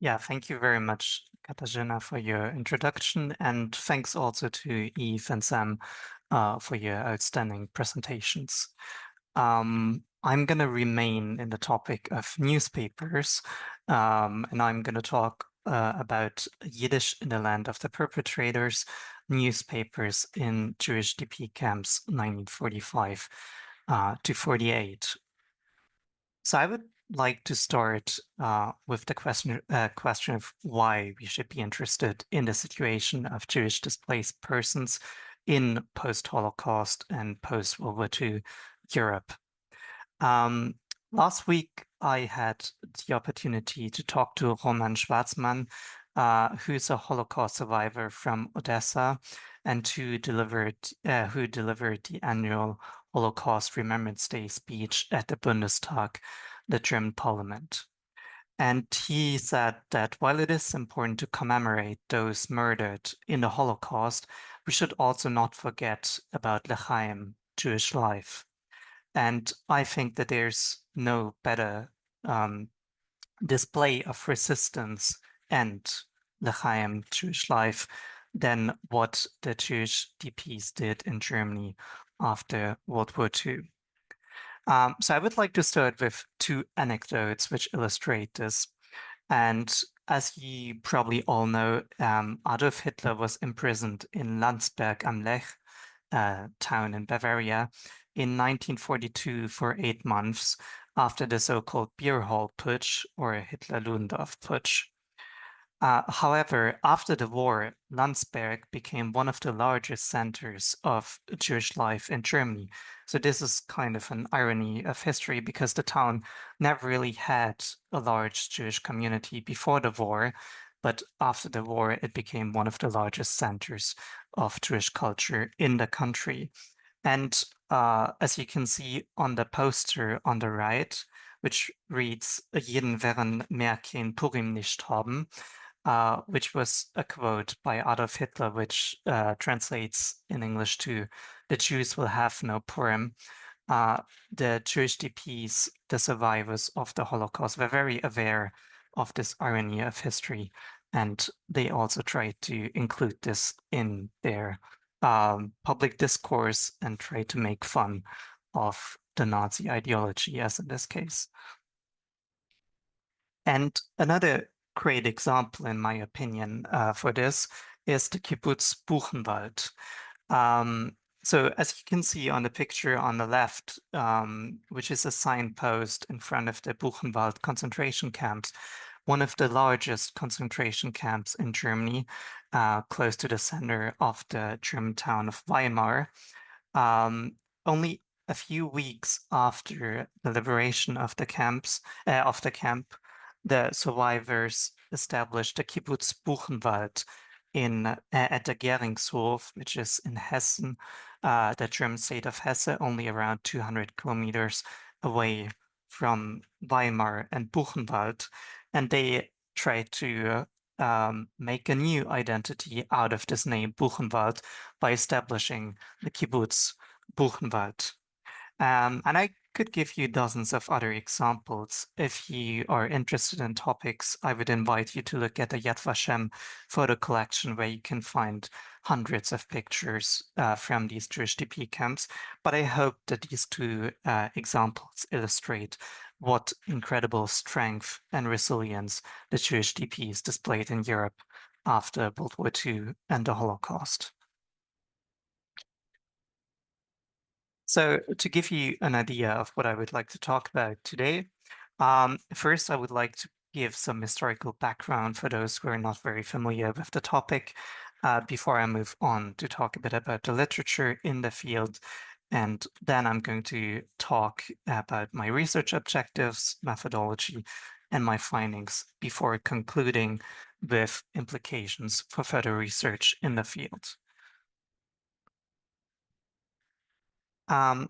Yeah, thank you very much, Katarzyna, for your introduction, and thanks also to Eve and Sam for your outstanding presentations. I'm going to remain in the topic of newspapers, and I'm going to talk about Yiddish in the land of the perpetrators, newspapers in Jewish DP camps 1945 to 48. So I would like to start with the question of why we should be interested in the situation of Jewish displaced persons in post-Holocaust and post-World War II Europe. Um, Last week, I had the opportunity to talk to Roman Schwarzman, who's a Holocaust survivor from Odessa, and who delivered the annual Holocaust Remembrance Day speech at the Bundestag, the German parliament. And he said that while it is important to commemorate those murdered in the Holocaust, we should also not forget about L'chaim, Jewish life. And I think that there's no better display of resistance and L'chaim, Jewish life, than what the Jewish DPs did in Germany after World War II. So I would like to start with two anecdotes which illustrate this. And as you probably all know, Adolf Hitler was imprisoned in Landsberg am Lech, a town in Bavaria, in 1942 for 8 months after the so-called beer hall putsch or Hitler-Ludendorff putsch. However, after the war, Landsberg became one of the largest centers of Jewish life in Germany. So this is kind of an irony of history because the town never really had a large Jewish community before the war, but after the war, it became one of the largest centers of Jewish culture in the country. And as you can see on the poster on the right, which reads, Jeden werden mehr kein Purim nicht haben, which was a quote by Adolf Hitler, which translates in English to "the Jews will have no Purim." The Jewish DPs, the survivors of the Holocaust, were very aware of this irony of history, and they also tried to include this in their public discourse and tried to make fun of the Nazi ideology, as in this case. And another great example, in my opinion, for this is the kibbutz Buchenwald. So as you can see on the picture on the left, which is a signpost in front of the Buchenwald concentration camps, one of the largest concentration camps in Germany, close to the center of the German town of Weimar. Only a few weeks after the liberation of the camp, the survivors established the kibbutz Buchenwald at the Geringshof, which is in Hessen, the German state of Hesse, only around 200 kilometers away from Weimar and Buchenwald. And they tried to make a new identity out of this name Buchenwald by establishing the kibbutz Buchenwald. And I could give you dozens of other examples. If you are interested in topics, I would invite you to look at the Yad Vashem photo collection, where you can find hundreds of pictures from these Jewish DP camps. But I hope that these two examples illustrate what incredible strength and resilience the Jewish DPs displayed in Europe after World War II and the Holocaust. So to give you an idea of what I would like to talk about today, first I would like to give some historical background for those who are not very familiar with the topic before I move on to talk a bit about the literature in the field. And then I'm going to talk about my research objectives, methodology, and my findings before concluding with implications for further research in the field.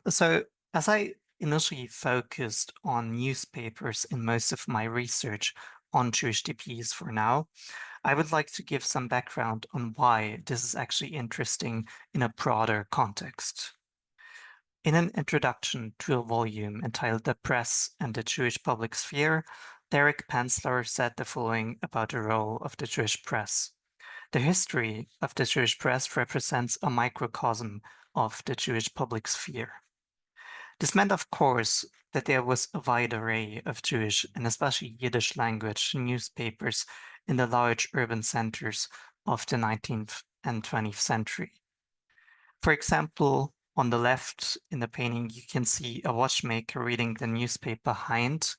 So as I initially focused on newspapers in most of my research on Jewish DPs for now, I would like to give some background on why this is actually interesting in a broader context. In an introduction to a volume entitled The Press and the Jewish Public Sphere, Derek Penzler said the following about the role of the Jewish press. The history of the Jewish press represents a microcosm of the Jewish public sphere. This meant, of course, that there was a wide array of Jewish and especially Yiddish language newspapers in the large urban centers of the 19th and 20th century. For example, on the left in the painting, you can see a watchmaker reading the newspaper Hind,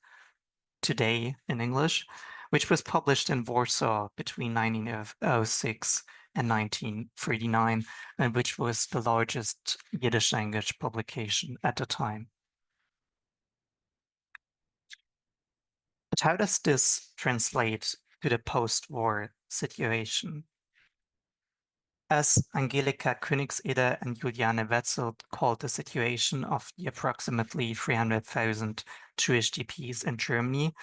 Today in English, which was published in Warsaw between 1906 and 1939, and which was the largest Yiddish language publication at the time. But how does this translate to the post-war situation? As Angelika Königseder and Juliane Wetzel called the situation of the approximately 300,000 Jewish DPs in Germany,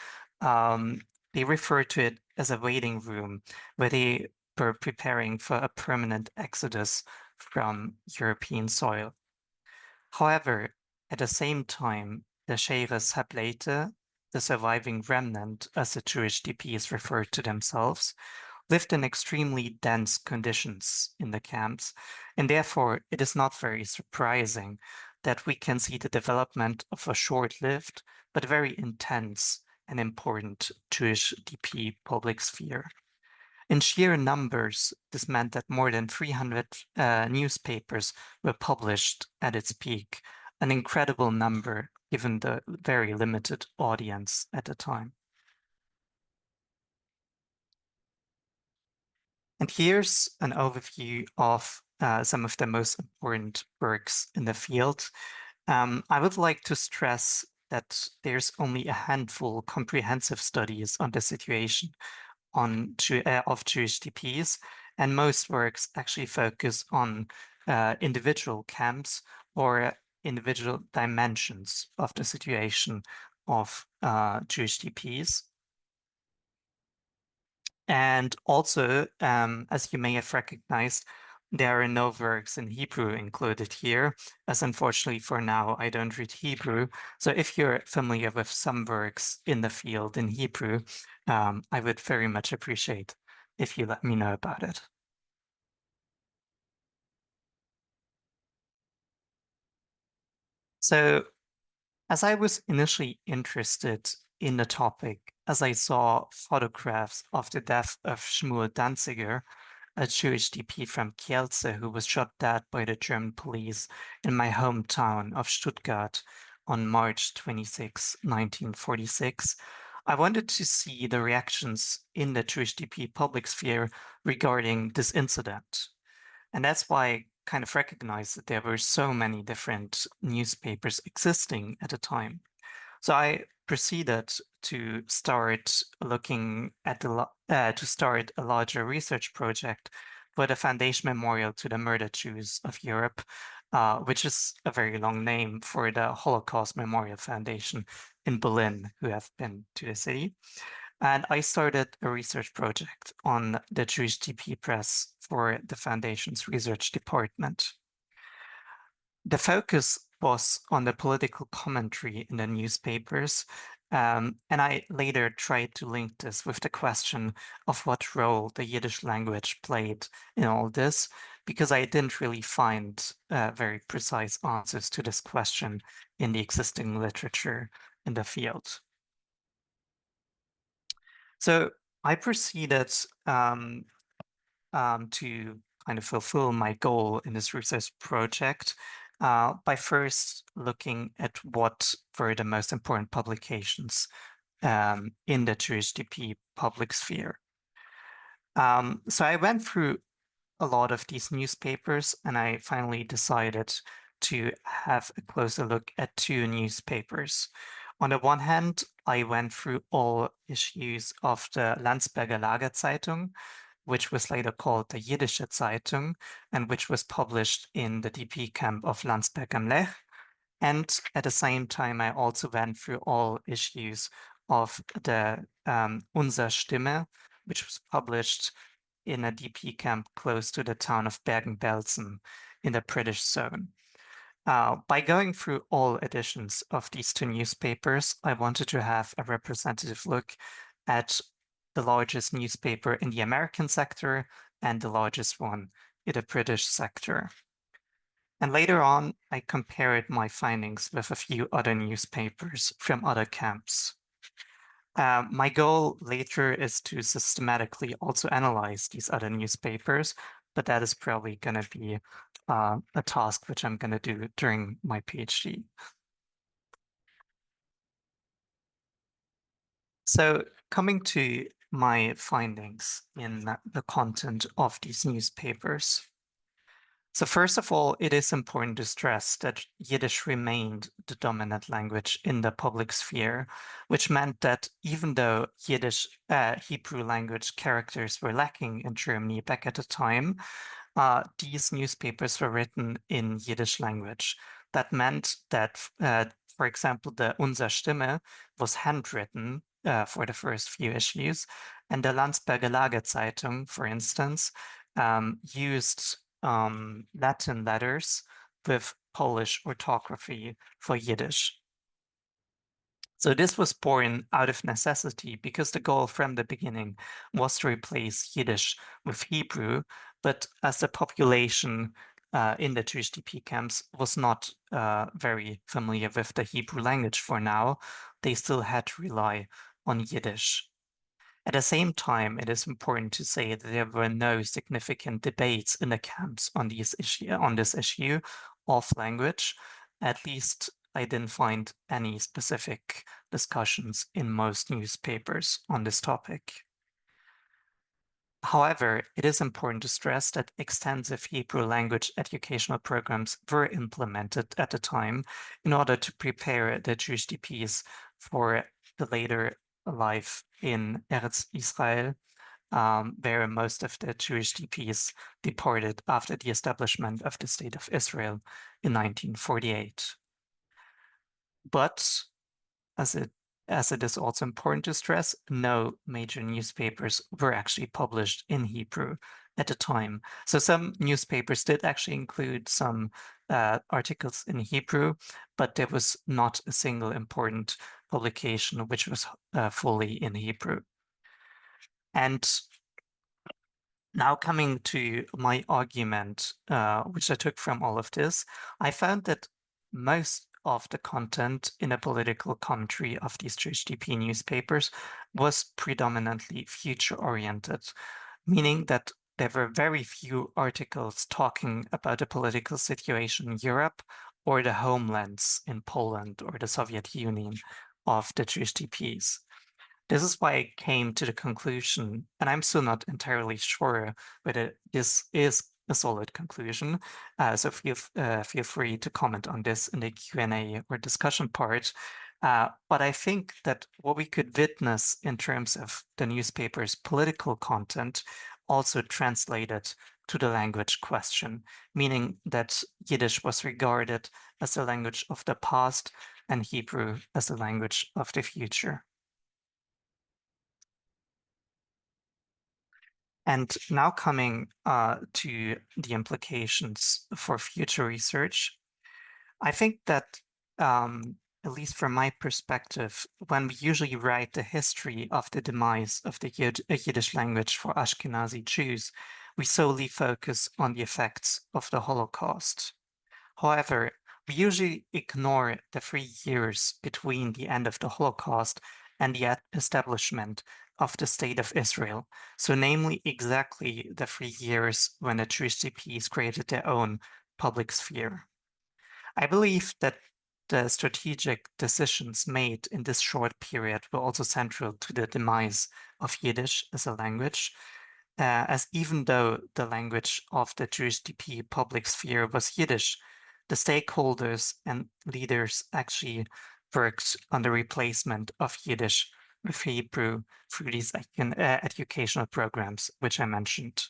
they referred to it as a waiting room where they were preparing for a permanent exodus from European soil. However, at the same time, the Scheres Hablete, the surviving remnant, as the Jewish DPs referred to themselves, lived in extremely dense conditions in the camps, and therefore it is not very surprising that we can see the development of a short-lived but very intense and important Jewish DP public sphere. In sheer numbers, this meant that more than 300 newspapers were published at its peak, an incredible number given the very limited audience at the time. And here's an overview of some of the most important works in the field. I would like to stress that there's only a handful of comprehensive studies on the situation of Jewish DPs, and most works actually focus on individual camps or individual dimensions of the situation of Jewish DPs. And also, as you may have recognized, there are no works in Hebrew included here, as unfortunately for now, I don't read Hebrew. So if you're familiar with some works in the field in Hebrew, I would very much appreciate if you let me know about it. So as I was initially interested in the topic, as I saw photographs of the death of Shmuel Danziger, a Jewish DP from Kielce who was shot dead by the German police in my hometown of Stuttgart on March 26, 1946, I wanted to see the reactions in the Jewish DP public sphere regarding this incident. And that's why I kind of recognized that there were so many different newspapers existing at the time. So I proceeded to start looking at to start a larger research project for the Foundation Memorial to the Murdered Jews of Europe, which is a very long name for the Holocaust Memorial Foundation in Berlin, who have been to the city. And I started a research project on the Jewish DP press for the foundation's research department. The focus was on the political commentary in the newspapers, and I later tried to link this with the question of what role the Yiddish language played in all this, because I didn't really find very precise answers to this question in the existing literature in the field. So I proceeded to kind of fulfill my goal in this research project by first looking at what were the most important publications in the Jewish DP public sphere. So I went through a lot of these newspapers and I finally decided to have a closer look at two newspapers. On the one hand, I went through all issues of the Landsberger Lagerzeitung, which was later called the Jiddische Zeitung, and which was published in the DP camp of Landsberg am Lech. And at the same time, I also went through all issues of the Unser Stimme, which was published in a DP camp close to the town of Bergen-Belsen in the British zone. By going through all editions of these two newspapers, I wanted to have a representative look at the largest newspaper in the American sector and the largest one in the British sector. And later on, I compared my findings with a few other newspapers from other camps. My goal later is to systematically also analyze these other newspapers, but that is probably going to be a task which I'm going to do during my PhD. So coming to my findings in the content of these newspapers. So first of all, it is important to stress that Yiddish remained the dominant language in the public sphere, which meant that even though Yiddish Hebrew language characters were lacking in Germany back at the time, these newspapers were written in Yiddish language. That meant that, for example, the Unser Stimme was handwritten for the first few issues, and the Landsberger Lagezeitung, for instance, used Latin letters with Polish orthography for Yiddish. So this was born out of necessity because the goal from the beginning was to replace Yiddish with Hebrew, but as the population in the Jewish DP camps was not very familiar with the Hebrew language for now, they still had to rely on Yiddish. At the same time, it is important to say that there were no significant debates in the camps on this issue of language. At least I didn't find any specific discussions in most newspapers on this topic. However, it is important to stress that extensive Hebrew language educational programs were implemented at the time in order to prepare the Jewish DPs for the later life in Eretz Israel, where most of the Jewish DPs departed after the establishment of the State of Israel in 1948. But as it is also important to stress, no major newspapers were actually published in Hebrew at the time. So some newspapers did actually include some articles in Hebrew, but there was not a single important publication which was fully in Hebrew. And now coming to my argument, which I took from all of this, I found that most of the content in a political commentary of these Jewish DP newspapers was predominantly future-oriented, meaning that there were very few articles talking about the political situation in Europe or the homelands in Poland or the Soviet Union of the Jewish DPs. This is why I came to the conclusion, and I'm still not entirely sure whether this is a solid conclusion. So feel free to comment on this in the Q&A or discussion part. But I think that what we could witness in terms of the newspaper's political content also translated to the language question, meaning that Yiddish was regarded as the language of the past and Hebrew as the language of the future. And now coming to the implications for future research, I think that, at least from my perspective, when we usually write the history of the demise of the Yiddish language for Ashkenazi Jews, we solely focus on the effects of the Holocaust. However, we usually ignore the 3 years between the end of the Holocaust and the establishment of the State of Israel. So namely exactly the 3 years when the Jewish DPs created their own public sphere. I believe that the strategic decisions made in this short period were also central to the demise of Yiddish as a language, as even though the language of the Jewish DP public sphere was Yiddish, the stakeholders and leaders actually worked on the replacement of Yiddish with Hebrew through these educational programs, which I mentioned.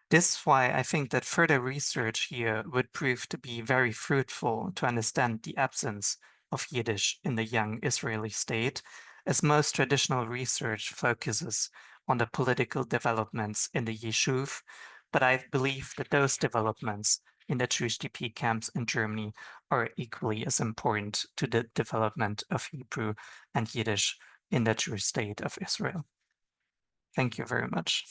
This is why I think that further research here would prove to be very fruitful to understand the absence of Yiddish in the young Israeli state, as most traditional research focuses on the political developments in the Yishuv, but I believe that those developments in the Jewish DP camps in Germany are equally as important to the development of Hebrew and Yiddish in the Jewish state of Israel. Thank you very much.